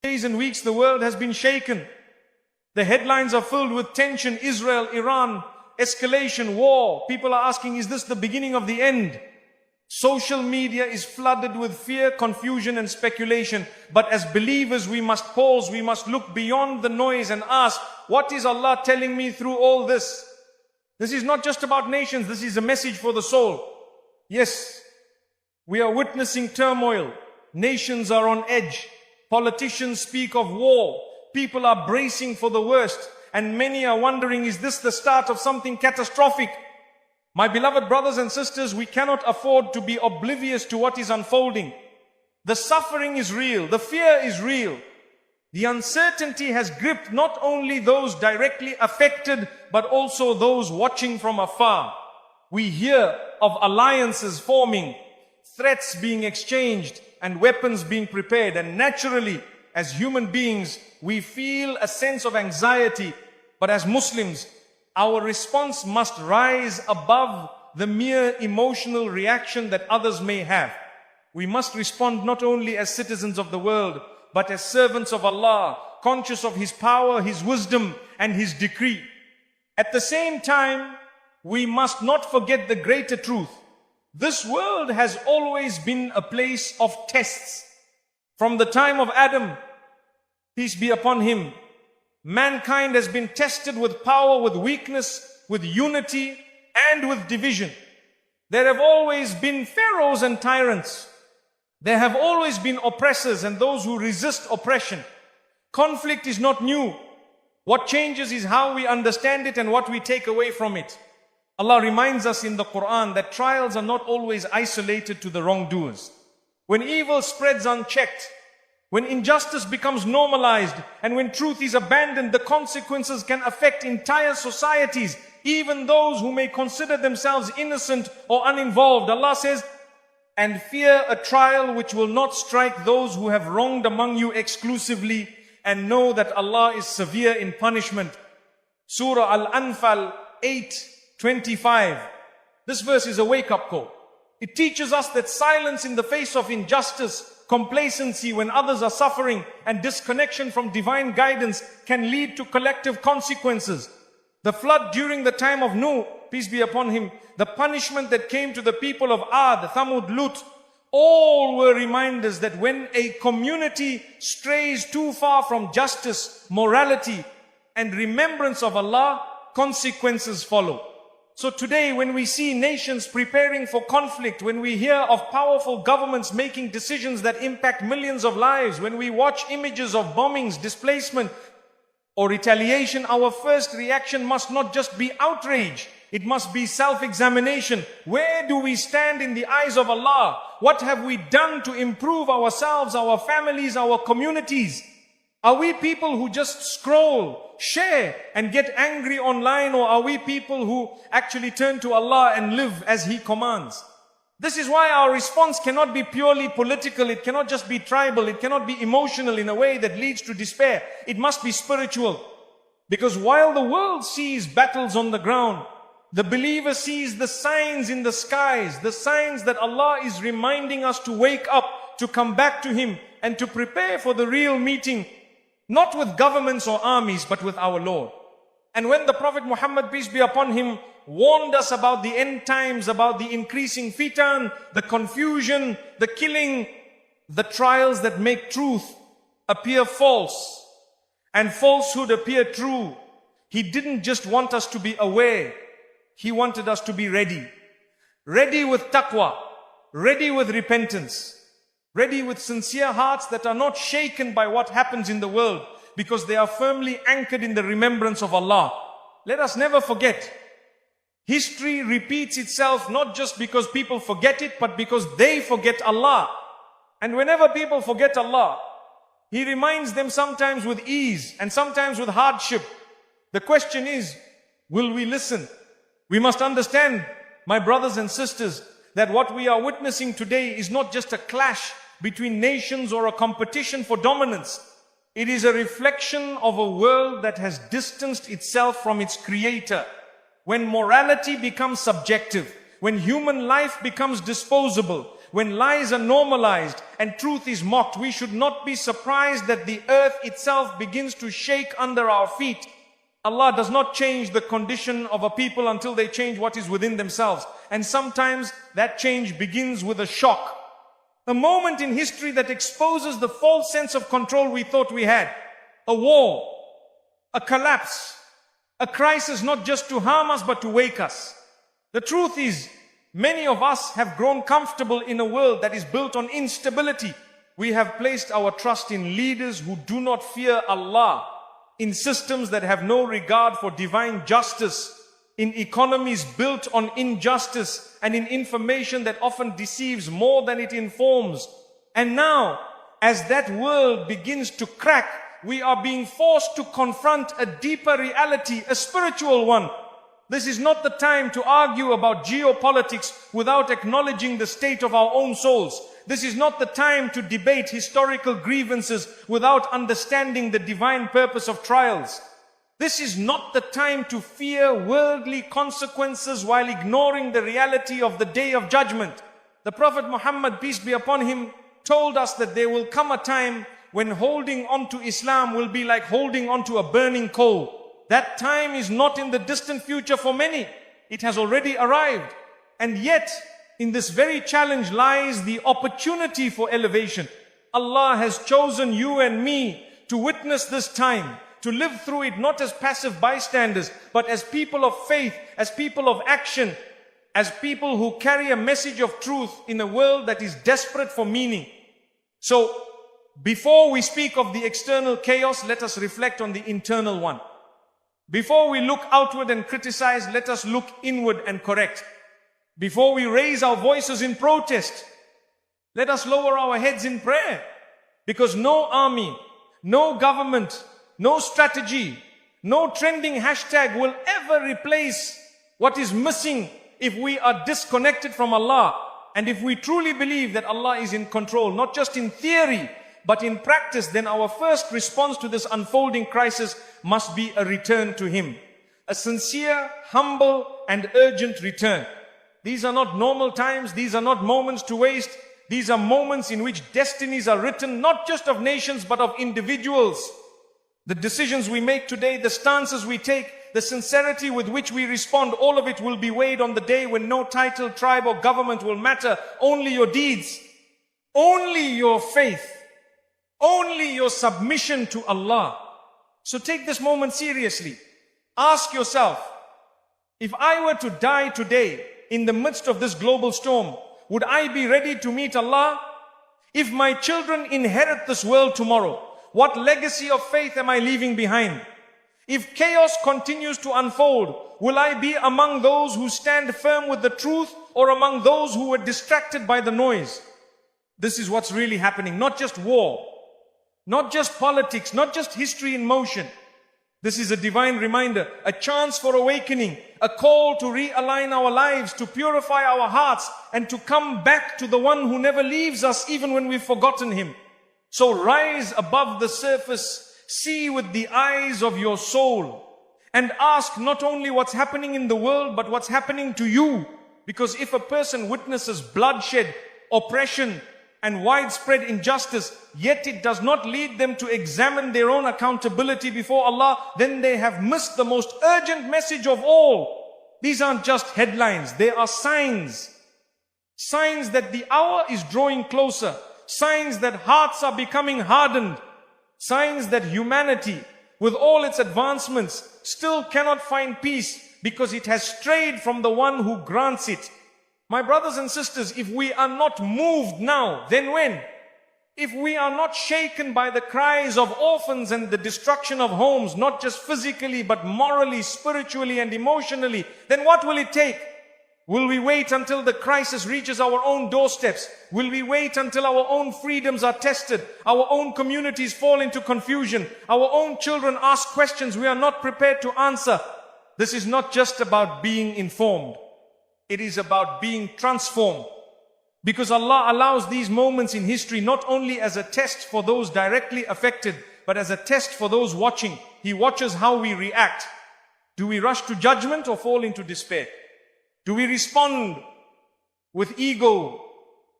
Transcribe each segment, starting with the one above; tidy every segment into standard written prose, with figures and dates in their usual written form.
Days and weeks the world has been shaken. The headlines are filled with tension, Israel, Iran, escalation, war. People are asking, is this the beginning of the end? Social media is flooded with fear, confusion and speculation. But as believers we must pause, we must look beyond the noise and ask, what is Allah telling me through all this? This is not just about nations, this is a message for the soul. Yes, we are witnessing turmoil. Nations are on edge. Politicians speak of war. People are bracing for the worst. And many are wondering, is this the start of something catastrophic? My beloved brothers and sisters, we cannot afford to be oblivious to what is unfolding. The suffering is real. The fear is real. The uncertainty has gripped not only those directly affected, but also those watching from afar. We hear of alliances forming, threats being exchanged, and weapons being prepared. And naturally, as human beings, we feel a sense of anxiety. But as Muslims, our response must rise above the mere emotional reaction that others may have. We must respond not only as citizens of the world, but as servants of Allah, conscious of His power, His wisdom, and His decree. At the same time, we must not forget the greater truth. This world has always been a place of tests. From the time of Adam, peace be upon him, mankind has been tested with power, with weakness, with unity, and with division. There have always been pharaohs and tyrants. There have always been oppressors and those who resist oppression. Conflict is not new. What changes is how we understand it and what we take away from it. Allah reminds us in the Quran that trials are not always isolated to the wrongdoers. When evil spreads unchecked, when injustice becomes normalized, and when truth is abandoned, the consequences can affect entire societies, even those who may consider themselves innocent or uninvolved. Allah says, and fear a trial which will not strike those who have wronged among you exclusively, and know that Allah is severe in punishment. Surah Al-Anfal 8:25. This verse is a wake-up call. It teaches us that silence in the face of injustice, complacency when others are suffering, and disconnection from divine guidance can lead to collective consequences. The flood during the time of Nuh, peace be upon him, the punishment that came to the people of Ad, Thamud, Lut, all were reminders that when a community strays too far from justice, morality, and remembrance of Allah, consequences follow. So today, when we see nations preparing for conflict, when we hear of powerful governments making decisions that impact millions of lives, when we watch images of bombings, displacement, or retaliation, our first reaction must not just be outrage. It must be self-examination. Where do we stand in the eyes of Allah? What have we done to improve ourselves, our families, our communities? Are we people who just scroll, share, and get angry online, or are we people who actually turn to Allah and live as He commands? This is why our response cannot be purely political, it cannot just be tribal, it cannot be emotional in a way that leads to despair. It must be spiritual. Because while the world sees battles on the ground, the believer sees the signs in the skies, the signs that Allah is reminding us to wake up, to come back to Him, and to prepare for the real meeting, not with governments or armies, but with our Lord. And when the Prophet Muhammad, peace be upon him, warned us about the end times, about the increasing fitan, the confusion, the killing, the trials that make truth appear false and falsehood appear true, He didn't just want us to be aware, He wanted us to be ready. Ready with taqwa, ready with repentance, ready with sincere hearts that are not shaken by what happens in the world, because they are firmly anchored in the remembrance of Allah. Let us never forget, history repeats itself not just because people forget it, but because they forget Allah. And whenever people forget Allah, He reminds them sometimes with ease and sometimes with hardship. The question is, will we listen? We must understand, my brothers and sisters, that what we are witnessing today is not just a clash between nations or a competition for dominance. It is a reflection of a world that has distanced itself from its creator. When morality becomes subjective, when human life becomes disposable, when lies are normalized and truth is mocked, we should not be surprised that the earth itself begins to shake under our feet. Allah does not change the condition of a people until they change what is within themselves. And sometimes that change begins with a shock. A moment in history that exposes the false sense of control we thought we had. A war, a collapse, a crisis not just to harm us but to wake us. The truth is, many of us have grown comfortable in a world that is built on instability. We have placed our trust in leaders who do not fear Allah, in systems that have no regard for divine justice, in economies built on injustice, and in information that often deceives more than it informs. And now, as that world begins to crack, we are being forced to confront a deeper reality, a spiritual one. This is not the time to argue about geopolitics without acknowledging the state of our own souls. This is not the time to debate historical grievances without understanding the divine purpose of trials. This is not the time to fear worldly consequences while ignoring the reality of the day of judgment. The Prophet Muhammad, peace be upon him, told us that there will come a time when holding on to Islam will be like holding on to a burning coal. That time is not in the distant future for many. It has already arrived. And yet, in this very challenge lies the opportunity for elevation. Allah has chosen you and me to witness this time, to live through it not as passive bystanders, but as people of faith, as people of action, as people who carry a message of truth in a world that is desperate for meaning. So, before we speak of the external chaos, let us reflect on the internal one. Before we look outward and criticize, let us look inward and correct. Before we raise our voices in protest, let us lower our heads in prayer. Because no army, no government, no strategy, no trending hashtag will ever replace what is missing if we are disconnected from Allah. And if we truly believe that Allah is in control, not just in theory, but in practice, then our first response to this unfolding crisis must be a return to Him. A sincere, humble, and urgent return. These are not normal times. These are not moments to waste. These are moments in which destinies are written, not just of nations, but of individuals. The decisions we make today, the stances we take, the sincerity with which we respond, all of it will be weighed on the day when no title, tribe, or government will matter. Only your deeds, only your faith, only your submission to Allah. So take this moment seriously. Ask yourself, if I were to die today, in the midst of this global storm, would I be ready to meet Allah? If my children inherit this world tomorrow, what legacy of faith am I leaving behind? If chaos continues to unfold, will I be among those who stand firm with the truth or among those who were distracted by the noise? This is what's really happening. Not just war, not just politics, not just history in motion. This is a divine reminder, a chance for awakening, a call to realign our lives, to purify our hearts, and to come back to the one who never leaves us even when we've forgotten Him. So rise above the surface, see with the eyes of your soul, and ask not only what's happening in the world, but what's happening to you. Because if a person witnesses bloodshed, oppression, and widespread injustice, yet it does not lead them to examine their own accountability before Allah, then they have missed the most urgent message of all. These aren't just headlines, they are signs. Signs that the hour is drawing closer. Signs that hearts are becoming hardened. Signs that humanity, with all its advancements, still cannot find peace because it has strayed from the one who grants it. My brothers and sisters, if we are not moved now, then when? If we are not shaken by the cries of orphans and the destruction of homes, not just physically, but morally, spiritually, and emotionally, then what will it take? Will we wait until the crisis reaches our own doorsteps? Will we wait until our own freedoms are tested? Our own communities fall into confusion? Our own children ask questions we are not prepared to answer? This is not just about being informed. It is about being transformed. Because Allah allows these moments in history not only as a test for those directly affected, but as a test for those watching. He watches how we react. Do we rush to judgment or fall into despair? Do we respond with ego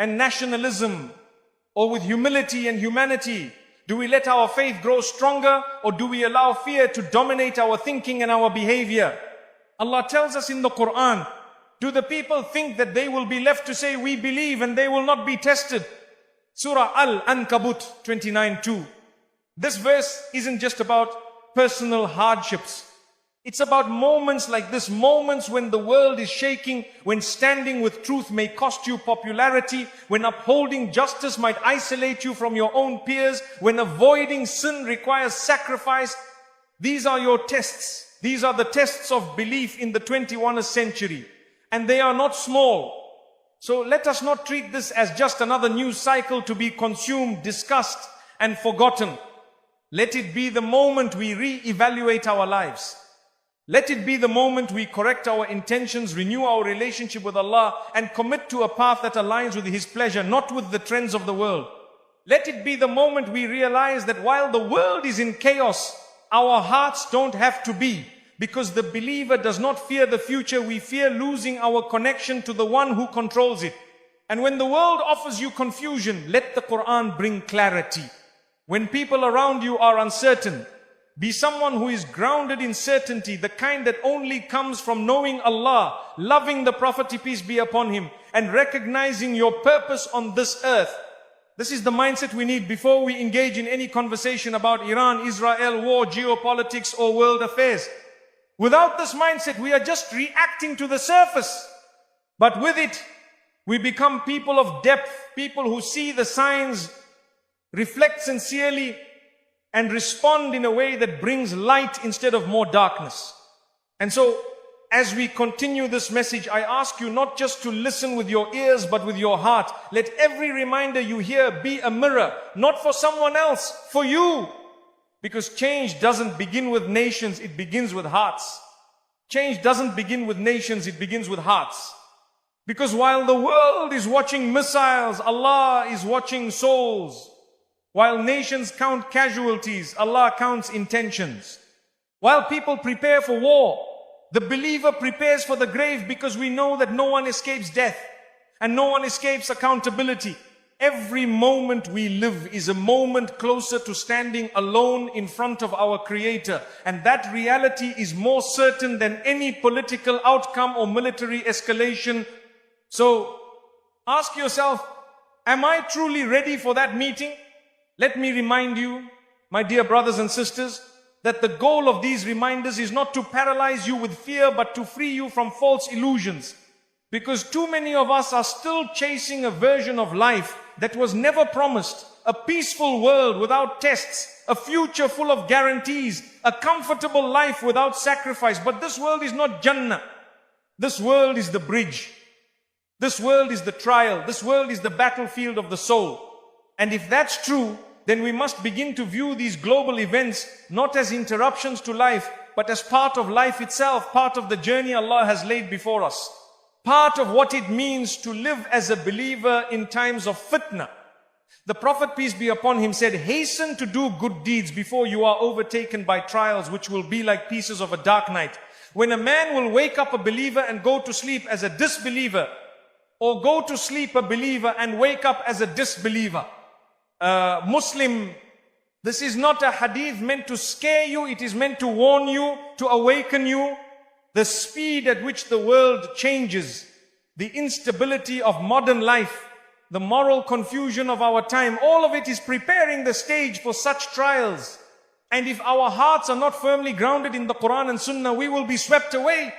and nationalism, or with humility and humanity? Do we let our faith grow stronger, or do we allow fear to dominate our thinking and our behavior? Allah tells us in the Quran, do the people think that they will be left to say we believe and they will not be tested? Surah Al-Ankabut 29:2. This verse isn't just about personal hardships. It's about moments like this, moments when the world is shaking, when standing with truth may cost you popularity, when upholding justice might isolate you from your own peers, when avoiding sin requires sacrifice. These are your tests. These are the tests of belief in the 21st century. And they are not small. So let us not treat this as just another news cycle to be consumed, discussed, and forgotten. Let it be the moment we re-evaluate our lives. Let it be the moment we correct our intentions, renew our relationship with Allah, and commit to a path that aligns with His pleasure, not with the trends of the world. Let it be the moment we realize that while the world is in chaos, our hearts don't have to be. Because the believer does not fear the future, we fear losing our connection to the one who controls it. And when the world offers you confusion, let the Quran bring clarity. When people around you are uncertain, be someone who is grounded in certainty, the kind that only comes from knowing Allah, loving the Prophet, peace be upon him, and recognizing your purpose on this earth. This is the mindset we need before we engage in any conversation about Iran, Israel, war, geopolitics, or world affairs. Without this mindset, we are just reacting to the surface. But with it, we become people of depth, people who see the signs, reflect sincerely, and respond in a way that brings light instead of more darkness. And so, as we continue this message, I ask you not just to listen with your ears, but with your heart. Let every reminder you hear be a mirror, not for someone else, for you. Because change doesn't begin with nations, it begins with hearts. Change doesn't begin with nations, it begins with hearts. Because while the world is watching missiles, Allah is watching souls. While nations count casualties, Allah counts intentions. While people prepare for war, the believer prepares for the grave, because we know that no one escapes death and no one escapes accountability. Every moment we live is a moment closer to standing alone in front of our Creator. And that reality is more certain than any political outcome or military escalation. So ask yourself, am I truly ready for that meeting? Let me remind you, my dear brothers and sisters, that the goal of these reminders is not to paralyze you with fear, but to free you from false illusions. Because too many of us are still chasing a version of life that was never promised. A peaceful world without tests, a future full of guarantees, a comfortable life without sacrifice. But this world is not Jannah. This world is the bridge. This world is the trial. This world is the battlefield of the soul. And if that's true, then we must begin to view these global events not as interruptions to life, but as part of life itself, part of the journey Allah has laid before us. Part of what it means to live as a believer in times of fitna. The Prophet, peace be upon him, said, hasten to do good deeds before you are overtaken by trials which will be like pieces of a dark night. When a man will wake up a believer and go to sleep as a disbeliever, or go to sleep a believer and wake up as a disbeliever. Muslim, this is not a hadith meant to scare you, it is meant to warn you, to awaken you. The speed at which the world changes, the instability of modern life, the moral confusion of our time, all of it is preparing the stage for such trials. And if our hearts are not firmly grounded in the Quran and Sunnah, we will be swept away.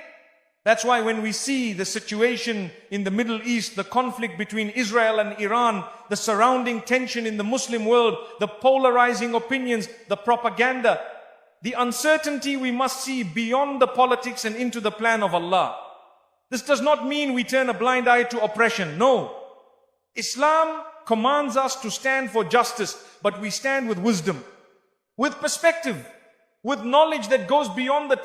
That's why when we see the situation in the Middle East, the conflict between Israel and Iran, the surrounding tension in the Muslim world, the polarizing opinions, the propaganda, the uncertainty, we must see beyond the politics and into the plan of Allah. This does not mean we turn a blind eye to oppression. No. Islam commands us to stand for justice, but we stand with wisdom, with perspective, with knowledge that goes beyond the